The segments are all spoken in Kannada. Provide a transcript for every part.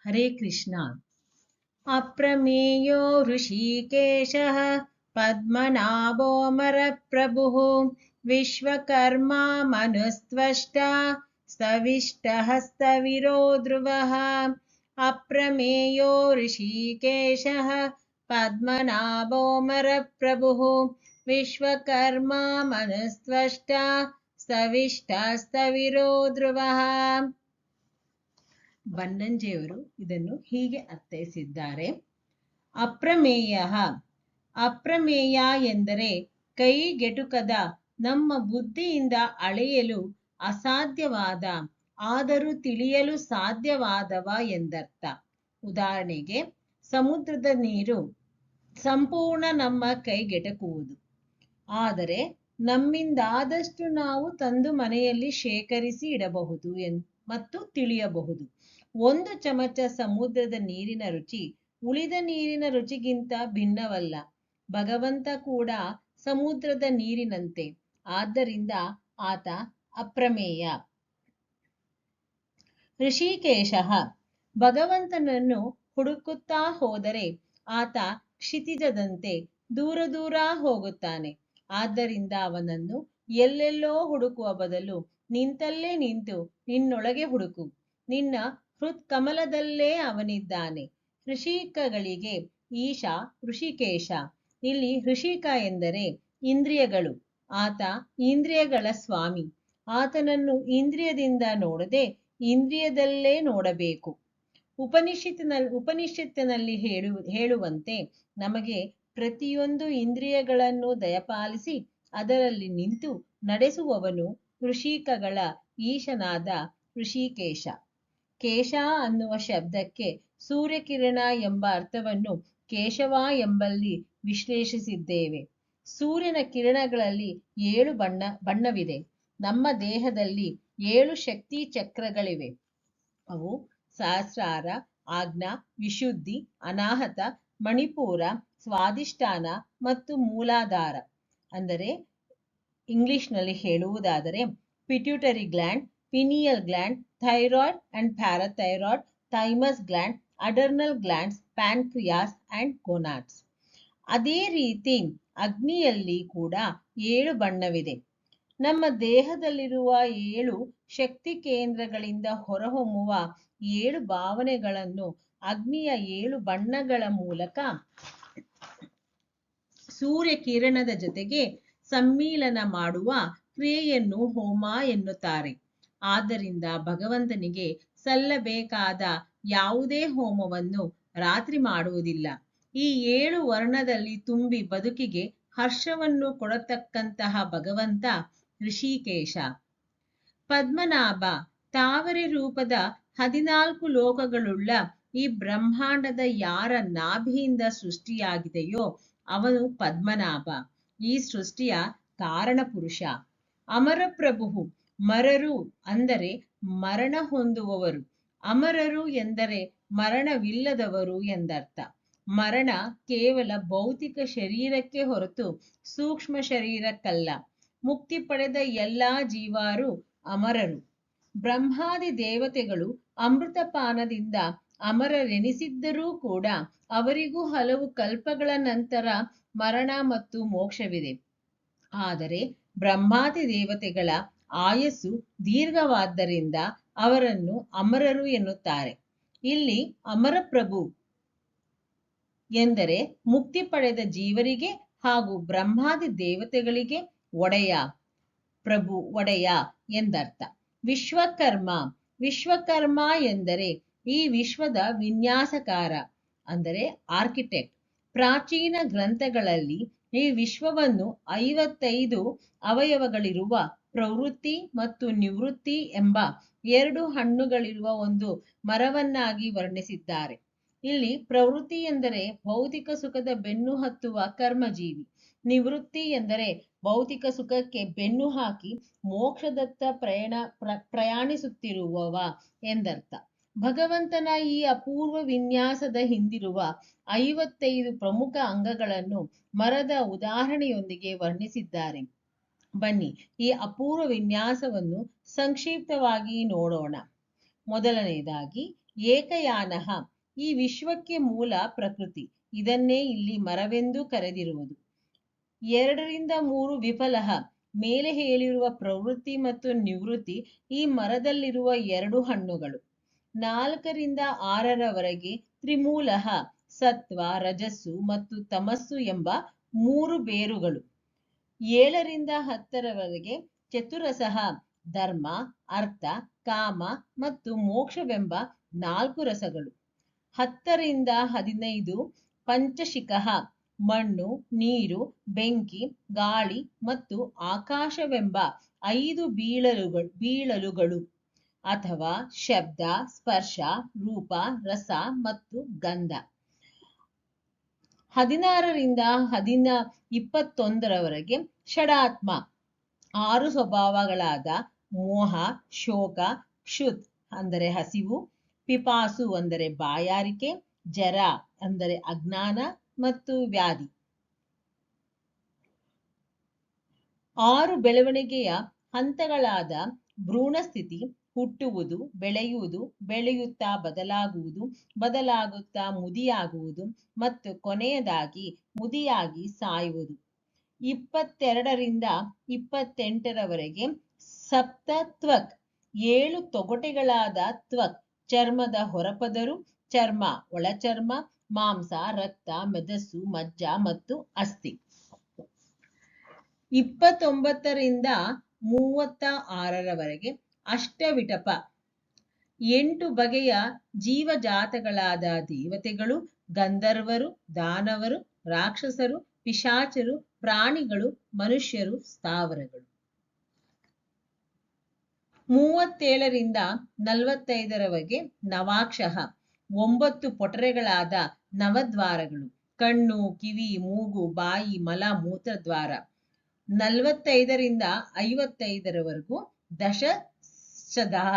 ಹರೇ ಕೃಷ್ಣ. ಅಪ್ರಮೇಯೋ ಋಷಿಕೇಶಃ ಪದ್ಮನಾಭೋऽಮರಪ್ರಭುಃ ವಿಶ್ವಕರ್ಮಾ ಮನುಸ್ತ್ವಷ್ಟಾ ಸ್ತವಿಷ್ಟಃ ಸ್ಥವಿರೋ ಧ್ರುವಃ. ಅಪ್ರಮೇಯೋ ಋಷಿಕೇಶಃ ಪದ್ಮನಾಭೋऽಮರಪ್ರಭುಃ ವಿಶ್ವಕರ್ಮಾ ಮನುಸ್ತ್ವಷ್ಟಾ ಸ್ತವಿಷ್ಟಃ ಸ್ಥವಿರೋ ಧ್ರುವಃ. ಬನ್ನಂಜೆಯವರು ಇದನ್ನು ಹೀಗೆ ಅರ್ಥೈಸಿದ್ದಾರೆ. ಅಪ್ರಮೇಯ, ಅಪ್ರಮೇಯ ಎಂದರೆ ಕೈಗೆಟುಕದ, ನಮ್ಮ ಬುದ್ಧಿಯಿಂದ ಅಳೆಯಲು ಅಸಾಧ್ಯವಾದ, ಆದರೂ ತಿಳಿಯಲು ಸಾಧ್ಯವಾದವ ಎಂದರ್ಥ. ಉದಾಹರಣೆಗೆ, ಸಮುದ್ರದ ನೀರು ಸಂಪೂರ್ಣ ನಮ್ಮ ಕೈಗೆಟಕುವುದು, ಆದರೆ ನಮ್ಮಿಂದಾದಷ್ಟು ನಾವು ತಂದು ಮನೆಯಲ್ಲಿ ಶೇಖರಿಸಿ ಇಡಬಹುದು ಮತ್ತು ತಿಳಿಯಬಹುದು. ಒಂದು ಚಮಚ ಸಮುದ್ರದ ನೀರಿನ ರುಚಿ ಉಳಿದ ನೀರಿನ ರುಚಿಗಿಂತ ಭಿನ್ನವಲ್ಲ. ಭಗವಂತ ಕೂಡ ಸಮುದ್ರದ ನೀರಿನಂತೆ, ಆದ್ದರಿಂದ ಆತ ಅಪ್ರಮೇಯ. ಋಷಿಕೇಶ, ಭಗವಂತನನ್ನು ಹುಡುಕುತ್ತಾ ಹೋದರೆ ಆತ ಕ್ಷಿತಿಜದಂತೆ ದೂರ ದೂರ ಹೋಗುತ್ತಾನೆ. ಆದ್ದರಿಂದ ಅವನನ್ನು ಎಲ್ಲೆಲ್ಲೋ ಹುಡುಕುವ ಬದಲು ನಿಂತಲ್ಲೇ ನಿಂತು ನಿನ್ನೊಳಗೆ ಹುಡುಕು, ನಿನ್ನ ಹೃತ್ಕಮಲದಲ್ಲೇ ಅವನಿದ್ದಾನೆ. ಋಷಿಕಗಳಿಗೆ ಈಶ ಋಷಿಕೇಶ. ಇಲ್ಲಿ ಋಷಿಕ ಎಂದರೆ ಇಂದ್ರಿಯಗಳು, ಆತ ಇಂದ್ರಿಯಗಳ ಸ್ವಾಮಿ. ಆತನನ್ನು ಇಂದ್ರಿಯದಿಂದ ನೋಡದೆ ಇಂದ್ರಿಯದಲ್ಲೇ ನೋಡಬೇಕು. ಉಪನಿಷತ್ತಿನಲ್ಲಿ ಹೇಳುವಂತೆ ನಮಗೆ ಪ್ರತಿಯೊಂದು ಇಂದ್ರಿಯಗಳನ್ನು ದಯಪಾಲಿಸಿ ಅದರಲ್ಲಿ ನಿಂತು ನಡೆಸುವವನು ಋಷಿಕಗಳ ಈಶನಾದ ಋಷಿಕೇಶ. ಕೇಶ ಅನ್ನುವ ಶಬ್ದಕ್ಕೆ ಸೂರ್ಯಕಿರಣ ಎಂಬ ಅರ್ಥವನ್ನು ಕೇಶವ ಎಂಬಲ್ಲಿ ವಿಶ್ಲೇಷಿಸಿದ್ದೇವೆ. ಸೂರ್ಯನ ಕಿರಣಗಳಲ್ಲಿ 7 ಬಣ್ಣವಿದೆ. ನಮ್ಮ ದೇಹದಲ್ಲಿ 7 ಶಕ್ತಿ ಚಕ್ರಗಳಿವೆ. ಅವು ಸಹಸ್ರಾರ, ಆಜ್ಞಾ, ವಿಶುದ್ಧಿ, ಅನಾಹತ, ಮಣಿಪೂರ, ಸ್ವಾಧಿಷ್ಠಾನ ಮತ್ತು ಮೂಲಾಧಾರ. ಅಂದರೆ ಇಂಗ್ಲಿಷ್ನಲ್ಲಿ ಹೇಳುವುದಾದರೆ pituitary gland, pineal gland, thyroid and parathyroid, thymus gland, adrenal glands, pancreas and gonads. ಅದೇ ರೀತಿ ಅಗ್ನಿಯಲ್ಲಿ ಕೂಡ 7 ಬಣ್ಣವಿದೆ. ನಮ್ಮ ದೇಹದಲ್ಲಿರುವ 7 ಶಕ್ತಿ ಕೇಂದ್ರಗಳಿಂದ ಹೊರಹೊಮ್ಮುವ 7 ಭಾವನೆಗಳನ್ನು ಅಗ್ನಿಯ 7 ಬಣ್ಣಗಳ ಮೂಲಕ ಸೂರ್ಯ ಕಿರಣದ ಜೊತೆಗೆ ಸಮ್ಮಿಲನ ಮಾಡುವ ಕ್ರಿಯೆಯನ್ನು ಹೋಮ ಎನ್ನುತ್ತಾರೆ. ಆದ್ದರಿಂದ ಭಗವಂತನಿಗೆ ಸಲ್ಲಬೇಕಾದ ಯಾವುದೇ ಹೋಮವನ್ನು ರಾತ್ರಿ ಮಾಡುವುದಿಲ್ಲ. ಈ 7 ವರ್ಣದಲ್ಲಿ ತುಂಬಿ ಬದುಕಿಗೆ ಹರ್ಷವನ್ನು ಕೊಡತಕ್ಕಂತಹ ಭಗವಂತ ಋಷಿಕೇಶ. ಪದ್ಮನಾಭ, ತಾವರೆ ರೂಪದ 14 ಲೋಕಗಳುಳ್ಳ ಈ ಬ್ರಹ್ಮಾಂಡದ ಯಾರ ನಾಭಿಯಿಂದ ಸೃಷ್ಟಿಯಾಗಿದೆಯೋ ಅವನು ಪದ್ಮನಾಭ, ಈ ಸೃಷ್ಟಿಯ ಕಾರಣ ಪುರುಷ. ಅಮರಪ್ರಭು, ಮರರು ಅಂದರೆ ಮರಣ ಹೊಂದುವವರು, ಅಮರರು ಎಂದರೆ ಮರಣವಿಲ್ಲದವರು ಎಂದರ್ಥ. ಮರಣ ಕೇವಲ ಭೌತಿಕ ಶರೀರಕ್ಕೆ ಹೊರತು ಸೂಕ್ಷ್ಮ ಶರೀರಕ್ಕಲ್ಲ. ಮುಕ್ತಿ ಪಡೆದ ಎಲ್ಲಾ ಜೀವಾರು ಅಮರರು. ಬ್ರಹ್ಮಾದಿ ದೇವತೆಗಳು ಅಮೃತಪಾನದಿಂದ ಅಮರರೆನಿಸಿದ್ದರೂ ಕೂಡ ಅವರಿಗೂ ಹಲವು ಕಲ್ಪಗಳ ನಂತರ ಮರಣ ಮತ್ತು ಮೋಕ್ಷವಿದೆ. ಆದರೆ ಬ್ರಹ್ಮಾದಿ ದೇವತೆಗಳ ಆಯಸ್ಸು ದೀರ್ಘವಾದ್ದರಿಂದ ಅವರನ್ನು ಅಮರರು ಎನ್ನುತ್ತಾರೆ. ಇಲ್ಲಿ ಅಮರಪ್ರಭು ಎಂದರೆ ಮುಕ್ತಿ ಪಡೆದ ಜೀವರಿಗೆ ಹಾಗೂ ಬ್ರಹ್ಮಾದಿ ದೇವತೆಗಳಿಗೆ ಒಡೆಯ, ಪ್ರಭು, ಒಡೆಯ ಎಂದರ್ಥ. ವಿಶ್ವಕರ್ಮ, ವಿಶ್ವಕರ್ಮ ಎಂದರೆ ಈ ವಿಶ್ವದ ವಿನ್ಯಾಸಕಾರ, ಅಂದರೆ ಆರ್ಕಿಟೆಕ್ಟ್. ಪ್ರಾಚೀನ ಗ್ರಂಥಗಳಲ್ಲಿ ಈ ವಿಶ್ವವನ್ನು 55 ಅವಯವಗಳಿರುವ ಪ್ರವೃತ್ತಿ ಮತ್ತು ನಿವೃತ್ತಿ ಎಂಬ 2 ಹಣ್ಣುಗಳಿರುವ ಒಂದು ಮರವನ್ನಾಗಿ ವರ್ಣಿಸಿದ್ದಾರೆ. ಇಲ್ಲಿ ಪ್ರವೃತ್ತಿ ಎಂದರೆ ಭೌತಿಕ ಸುಖದ ಬೆನ್ನು ಹತ್ತುವ ಕರ್ಮಜೀವಿ, ನಿವೃತ್ತಿ ಎಂದರೆ ಭೌತಿಕ ಸುಖಕ್ಕೆ ಬೆನ್ನು ಹಾಕಿ ಮೋಕ್ಷದತ್ತ ಪ್ರಯಾಣಿಸುತ್ತಿರುವವ ಎಂದರ್ಥ. ಭಗವಂತನ ಈ ಅಪೂರ್ವ ವಿನ್ಯಾಸದ ಹಿಂದಿರುವ 55 ಪ್ರಮುಖ ಅಂಗಗಳನ್ನು ಮರದ ಉದಾಹರಣೆಯೊಂದಿಗೆ ವರ್ಣಿಸಿದ್ದಾರೆ. ಬನ್ನಿ ಈ ಅಪೂರ್ವ ವಿನ್ಯಾಸವನ್ನು ಸಂಕ್ಷಿಪ್ತವಾಗಿ ನೋಡೋಣ. ಮೊದಲನೆಯದಾಗಿ ಏಕಯಾನಃ ಈ ವಿಶ್ವಕ್ಕೆ ಮೂಲ ಪ್ರಕೃತಿ, ಇದನ್ನೇ ಇಲ್ಲಿ ಮರವೆಂದು ಕರೆದಿರುವುದು. 2 3 ವಿಫಲಃ ಮೇಲೆ ಹೇಳಿರುವ ಪ್ರವೃತ್ತಿ ಮತ್ತು ನಿವೃತ್ತಿ ಈ ಮರದಲ್ಲಿರುವ 2 ಹಣ್ಣುಗಳು. 4 6 ತ್ರಿಮೂಲಃ ಸತ್ವ ರಜಸ್ಸು ಮತ್ತು ತಮಸ್ಸು ಎಂಬ 3 ಬೇರುಗಳು. 7 10 ಚತುರಸಃ ಧರ್ಮ ಅರ್ಥ ಕಾಮ ಮತ್ತು ಮೋಕ್ಷವೆಂಬ 4 ರಸಗಳು. 10 15 ಪಂಚಶಿಖಃ ಮಣ್ಣು ನೀರು ಬೆಂಕಿ ಗಾಳಿ ಮತ್ತು ಆಕಾಶವೆಂಬ 5 ಬೀಳಲುಗಳು ಅಥವಾ ಶಬ್ದ ಸ್ಪರ್ಶ ರೂಪ ರಸ ಮತ್ತು ಗಂಧ. 16 21 ಷಡಾತ್ಮ 6 ಸ್ವಭಾವಗಳಾದ ಮೋಹ ಶೋಕ ಕ್ಷುತ್ ಅಂದರೆ ಹಸಿವು, ಪಿಪಾಸು ಅಂದರೆ ಬಾಯಾರಿಕೆ, ಜರ ಅಂದರೆ ಅಜ್ಞಾನ ಮತ್ತು ವ್ಯಾಧಿ. 6 ಬೆಳವಣಿಗೆಯ ಹಂತಗಳಾದ ಭ್ರೂಣಸ್ಥಿತಿ ಹುಟ್ಟುವುದು ಬೆಳೆಯುವುದು ಬೆಳೆಯುತ್ತಾ ಬದಲಾಗುವುದು ಬದಲಾಗುತ್ತಾ ಮುದಿಯಾಗುವುದು ಮತ್ತು ಕೊನೆಯದಾಗಿ ಮುದಿಯಾಗಿ ಸಾಯುವುದು. 22 28 ಸಪ್ತ ತ್ವಕ್ 7 ತೊಗಟೆಗಳಾದ ತ್ವಕ್ ಚರ್ಮದ ಹೊರಪದರು, ಚರ್ಮ ಒಳಚರ್ಮ, ಮಾಂಸ ರಕ್ತ ಮೆದಸ್ಸು ಮಜ್ಜ ಮತ್ತು ಅಸ್ಥಿ. 29 36 ಅಷ್ಟವಿಟಪ 8 ಬಗೆಯ ಜೀವಜಾತಗಳಾದ ದೇವತೆಗಳು ಗಂಧರ್ವರು ದಾನವರು ರಾಕ್ಷಸರು ಪಿಶಾಚರು ಪ್ರಾಣಿಗಳು ಮನುಷ್ಯರು ಸ್ಥಾವರಗಳು. 37 45 ನವಾಕ್ಷಃ 9 ಪೊಟರೆಗಳಾದ ನವದ್ವಾರಗಳು ಕಣ್ಣು ಕಿವಿ ಮೂಗು ಬಾಯಿ ಮಲ ಮೂತ್ರದ್ವಾರ. 45 55 ದಶಸದಃ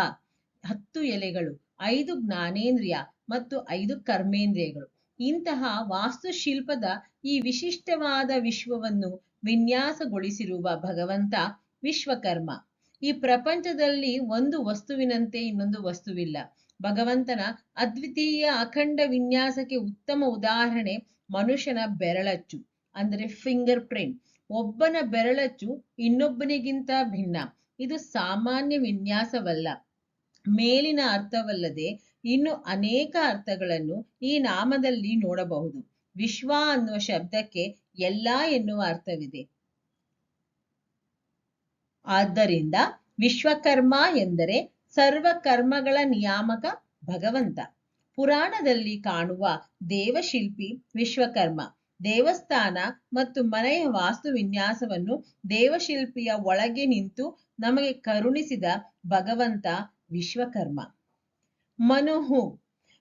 10 ಎಲೆಗಳು 5 ಜ್ಞಾನೇಂದ್ರಿಯ ಮತ್ತು 5 ಕರ್ಮೇಂದ್ರಿಯಗಳು. ಇಂತಹ ವಾಸ್ತುಶಿಲ್ಪದ ಈ ವಿಶಿಷ್ಟವಾದ ವಿಶ್ವವನ್ನು ವಿನ್ಯಾಸಗೊಳಿಸಿರುವ ಭಗವಂತ ವಿಶ್ವಕರ್ಮ. ಈ ಪ್ರಪಂಚದಲ್ಲಿ ಒಂದು ವಸ್ತುವಿನಂತೆ ಇನ್ನೊಂದು ವಸ್ತುವಿಲ್ಲ. ಭಗವಂತನ ಅದ್ವಿತೀಯ ಅಖಂಡ ವಿನ್ಯಾಸಕ್ಕೆ ಉತ್ತಮ ಉದಾಹರಣೆ ಮನುಷ್ಯನ ಬೆರಳಚ್ಚು ಅಂದರೆ ಫಿಂಗರ್ ಪ್ರಿಂಟ್. ಒಬ್ಬನ ಬೆರಳಚ್ಚು ಇನ್ನೊಬ್ಬನಿಗಿಂತ ಭಿನ್ನ. ಇದು ಸಾಮಾನ್ಯ ವಿನ್ಯಾಸವಲ್ಲ. ಮೇಲಿನ ಅರ್ಥವಲ್ಲದೆ ಇನ್ನು ಅನೇಕ ಅರ್ಥಗಳನ್ನು ಈ ನಾಮದಲ್ಲಿ ನೋಡಬಹುದು. ವಿಶ್ವ ಅನ್ನುವ ಶಬ್ದಕ್ಕೆ ಎಲ್ಲ ಎನ್ನುವ ಅರ್ಥವಿದೆ. ಆದ್ದರಿಂದ ವಿಶ್ವಕರ್ಮ ಎಂದರೆ ಸರ್ವ ಕರ್ಮಗಳ ನಿಯಾಮಕ ಭಗವಂತ. ಪುರಾಣದಲ್ಲಿ ಕಾಣುವ ದೇವಶಿಲ್ಪಿ ವಿಶ್ವಕರ್ಮ. ದೇವಸ್ಥಾನ ಮತ್ತು ಮನೆಯ ವಾಸ್ತು ವಿನ್ಯಾಸವನ್ನು ದೇವಶಿಲ್ಪಿಯ ಒಳಗೆ ನಿಂತು ನಮಗೆ ಕರುಣಿಸಿದ ಭಗವಂತ ವಿಶ್ವಕರ್ಮ. ಮನುಹು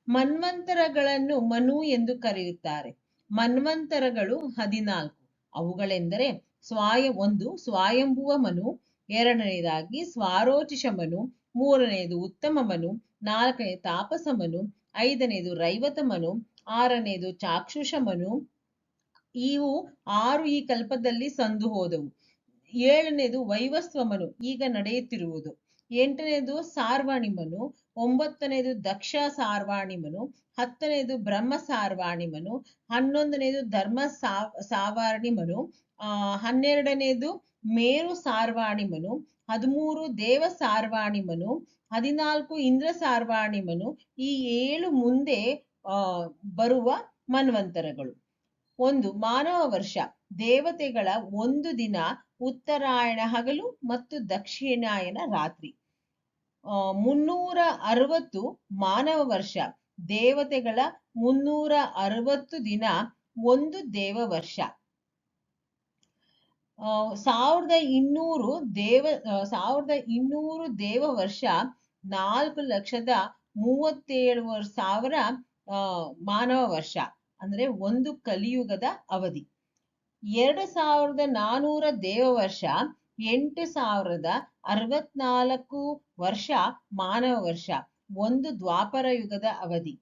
ಮನ್ವಂತರಗಳನ್ನು ಮನು ಎಂದು ಕರೆಯುತ್ತಾರೆ. ಮನ್ವಂತರಗಳು 14. ಅವುಗಳೆಂದರೆ 1 ಸ್ವಯಂಭುವ ಮನು, 2ನೇದಾಗಿ ಸ್ವಾರೋಚಿಷ ಮನು, 3ನೇದು ಉತ್ತಮ ಮನು, 4ನೇ ತಾಪಸ ಮನು, 5ನೇದು ರೈವತ ಮನು, 6ನೇದು ಚಾಕ್ಷುಷ ಮನು. ಇವು 6 ಈ ಕಲ್ಪದಲ್ಲಿ ಸಂದು ಹೋದವು. 7ನೇದು ವೈವಸ್ವ ಮನು ಈಗ ನಡೆಯುತ್ತಿರುವುದು. 8ನೇದು ಸಾರ್ವಾಣಿ ಮನು, 9ನೇದು ದಕ್ಷ ಸಾರ್ವಾಣಿ ಮನು, 10ನೇದು ಬ್ರಹ್ಮ ಸಾರ್ವಾಣಿ ಮನು, 11ನೇದು ಧರ್ಮ ಸಾವಾರ್ಣಿ ಮನು, 12ನೇದು ಮೇರು ಸಾರ್ವಾಣಿ ಮನು, 13 ದೇವ ಸಾರ್ವಾಣಿ ಮನು, 14 ಇಂದ್ರ ಸಾರ್ವಾಣಿ ಮನು. ಈ 7 ಮುಂದೆ ಬರುವ ಮನ್ವಂತರಗಳು. 1 ಮಾನವ ವರ್ಷ ದೇವತೆಗಳ 1 ದಿನ ಉತ್ತರಾಯಣ ಹಗಲು ಮತ್ತು ದಕ್ಷಿಣಾಯನ ರಾತ್ರಿ. 360 ಮಾನವ ವರ್ಷ ದೇವತೆಗಳ 360 ದಿನ 1 ದೇವ ವರ್ಷ. 1200 ದೇವ ವರ್ಷ 4,37,000 ಮಾನವ ವರ್ಷ ಅಂದ್ರೆ 1 ಕಲಿಯುಗದ ಅವಧಿ. 2,400 ದೇವ ವರ್ಷ 8,064 ವರ್ಷ ಮಾನವ ವರ್ಷ 1 ದ್ವಾಪರ ಯುಗದ ಅವಧಿ.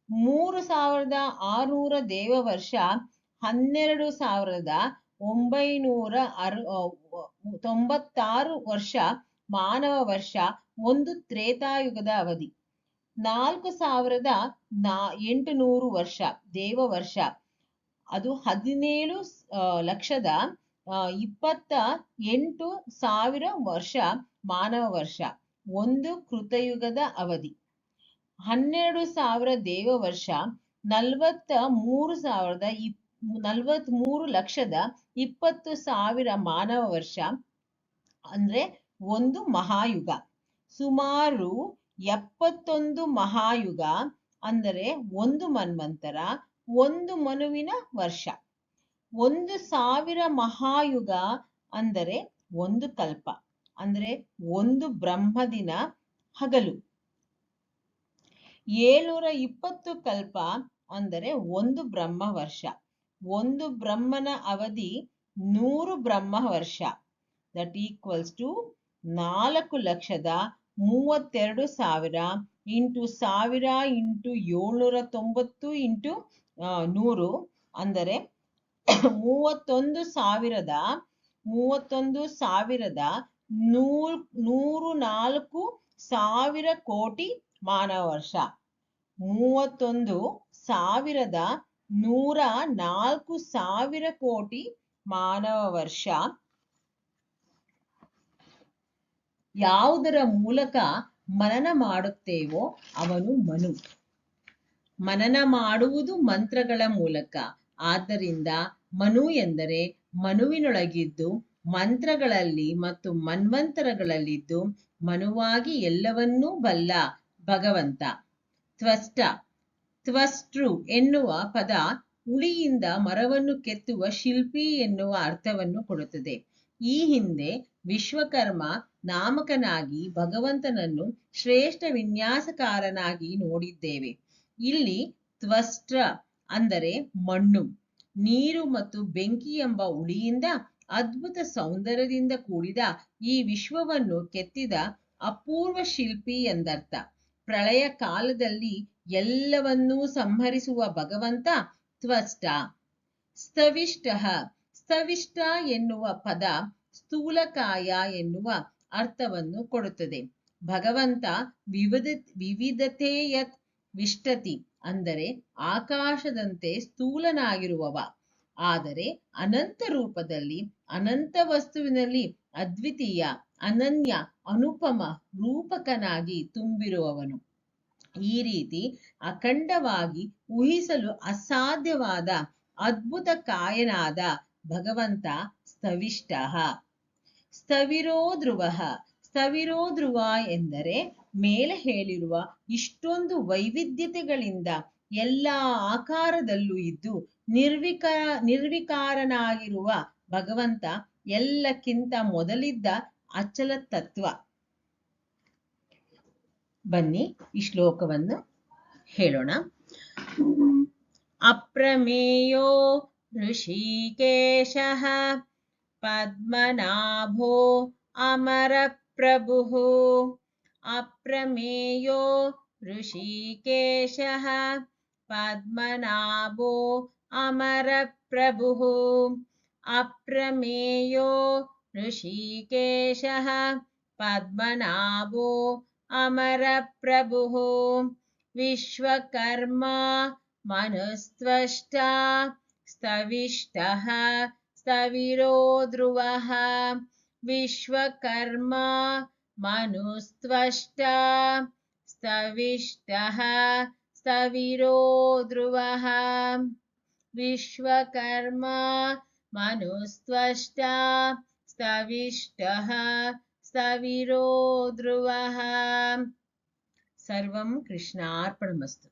3,600 ದೇವ ವರ್ಷ 12,996 ವರ್ಷ ಮಾನವ ವರ್ಷ 1 ತ್ರೇತಾಯುಗದ ಅವಧಿ. 4800 ವರ್ಷ ದೇವವರ್ಷ. ಅದು 17,28,000 ವರ್ಷ ಮಾನವ ವರ್ಷ. ಒಂದು ಕೃತಯುಗದ ಅವಧಿ. 12,000 ದೇವವರ್ಷ 43,20,000 ಮಾನವ ವರ್ಷ, ಅಂದ್ರೆ ಒಂದು ಮಹಾಯುಗ. ಸುಮಾರು 71 ಮಹಾಯುಗ ಅಂದರೆ ಒಂದು ಮನ್ವಂತರ, ಒಂದು ಮನುವಿನ ವರ್ಷ. 1,000 ಮಹಾಯುಗ ಅಂದರೆ ಒಂದು ಕಲ್ಪ, ಅಂದ್ರೆ ಒಂದು ಬ್ರಹ್ಮದಿನ ಹಗಲು. 720 ಕಲ್ಪ ಅಂದರೆ ಒಂದು ಬ್ರಹ್ಮ ವರ್ಷ. ಒಂದು ಬ್ರಹ್ಮನ ಅವಧಿ 100 ಬ್ರಹ್ಮ ವರ್ಷ. That equals to 4,32,000 into 1000 into 790 into 100 ಅಂದರೆ 31,104,000 ಕೋಟಿ ಮಾನವ ವರ್ಷ. 31,104,000 ಕೋಟಿ ಮಾನವ ವರ್ಷ. ಯಾವುದರ ಮೂಲಕ ಮನನ ಮಾಡುತ್ತೇವೋ ಅವನು ಮನು. ಮನನ ಮಾಡುವುದು ಮಂತ್ರಗಳ ಮೂಲಕ. ಆದ್ದರಿಂದ ಮನು ಎಂದರೆ ಮನುವಿನೊಳಗಿದ್ದು ಮಂತ್ರಗಳಲ್ಲಿ ಮತ್ತು ಮನ್ವಂತರಗಳಲ್ಲಿದ್ದು ಮನುವಾಗಿ ಎಲ್ಲವನ್ನೂ ಬಲ್ಲ ಭಗವಂತ. ತ್ವಷ್ಟ, ತ್ವಷ್ಟೃ ಎನ್ನುವ ಪದ ಉಳಿಯಿಂದ ಮರವನ್ನು ಕೆತ್ತುವ ಶಿಲ್ಪಿ ಎನ್ನುವ ಅರ್ಥವನ್ನು ಕೊಡುತ್ತದೆ. ಈ ಹಿಂದೆ ವಿಶ್ವಕರ್ಮ ನಾಮಕನಾಗಿ ಭಗವಂತನನ್ನು ಶ್ರೇಷ್ಠ ವಿನ್ಯಾಸಕಾರನಾಗಿ ನೋಡಿದ್ದೇವೆ. ಇಲ್ಲಿ ತ್ವಷ್ಟ್ರ ಅಂದರೆ ಮಣ್ಣು, ನೀರು ಮತ್ತು ಬೆಂಕಿ ಎಂಬ ಉಳಿಯಿಂದ ಅದ್ಭುತ ಸೌಂದರ್ಯದಿಂದ ಕೂಡಿದ ಈ ವಿಶ್ವವನ್ನು ಕೆತ್ತಿದ ಅಪೂರ್ವ ಶಿಲ್ಪಿ ಎಂದರ್ಥ. ಪ್ರಳಯ ಕಾಲದಲ್ಲಿ ಎಲ್ಲವನ್ನೂ ಸಂಹರಿಸುವ ಭಗವಂತ ತ್ವಷ್ಟ. ಸ್ಥವಿಷ್ಟ, ಸ್ಥವಿಷ್ಟ ಎನ್ನುವ ಪದ ಸ್ಥೂಲಕಾಯ ಎನ್ನುವ ಅರ್ಥವನ್ನು ಕೊಡುತ್ತದೆ. ಭಗವಂತ ವಿವಿಧತೆಯತ್ ವಿಷ್ಟತಿ ಅಂದರೆ ಆಕಾಶದಂತೆ ಸ್ಥೂಲನಾಗಿರುವವ, ಆದರೆ ಅನಂತ ರೂಪದಲ್ಲಿ ಅನಂತ ವಸ್ತುವಿನಲ್ಲಿ ಅದ್ವಿತೀಯ, ಅನನ್ಯ, ಅನುಪಮ ರೂಪಕನಾಗಿ ತುಂಬಿರುವವನು. ಈ ರೀತಿ ಅಖಂಡವಾಗಿ ಊಹಿಸಲು ಅಸಾಧ್ಯವಾದ ಅದ್ಭುತ ಕಾಯನಾದ ಭಗವಂತ ಸ್ಥವಿಷ್ಟ. ಸ್ಥವಿರೋ ಧ್ರುವ, ಸ್ಥವಿರೋ ಧ್ರುವ ಎಂದರೆ ಮೇಲೆ ಹೇಳಿರುವ ಇಷ್ಟೊಂದು ವೈವಿಧ್ಯತೆಗಳಿಂದ ಎಲ್ಲ ಆಕಾರದಲ್ಲೂ ಇದ್ದು ನಿರ್ವಿಕಾರನಾಗಿರುವ ಭಗವಂತ ಎಲ್ಲಕ್ಕಿಂತ ಮೊದಲಿದ್ದ ಅಚಲ ತತ್ವ. ಬನ್ನಿ ಈ ಶ್ಲೋಕವನ್ನು ಹೇಳೋಣ. ಅಪ್ರಮೇಯೋ ಋಷಿಕೇಶಃ ಪದ್ಮನಾಭೋ ಅಮರ ಪ್ರಭುಃ. ಅಪ್ರಮೇಯೋ ಋಷಿಕೇಶಃ ಪದ್ಮನಾಭೋ ಅಮರ ಪ್ರಭುಃ. ಅಪ್ರಮೇಯೋ ಋಷಿಕೇಶಃ ಪದ್ಮನಾಭೋ ಅಮರ ಪ್ರಭುಃ. ವಿಶ್ವಕರ್ಮ ಮನುಸ್ತ್ವಷ್ಟಾ ಸ್ಥವಿಷ್ಟಃ ಸ್ಥವಿರೋ ಧ್ರುವಃ. ವಿಶ್ವಕರ್ಮ ಮನುಸ್ತ್ವಷ್ಟಾ ಸ್ಥವಿಷ್ಟಃ ಸ್ಥವಿರೋ ಧ್ರುವಃ. ವಿಶ್ವಕರ್ಮ ಮನುಸ್ತ್ವಷ್ಟಾ ಸ್ಥವಿಷ್ಟಃ ಸ್ಥವಿರೋ ಧ್ರುವಃ. ಸರ್ವಂ ಕೃಷ್ಣಾರ್ಪಣಮಸ್ತು.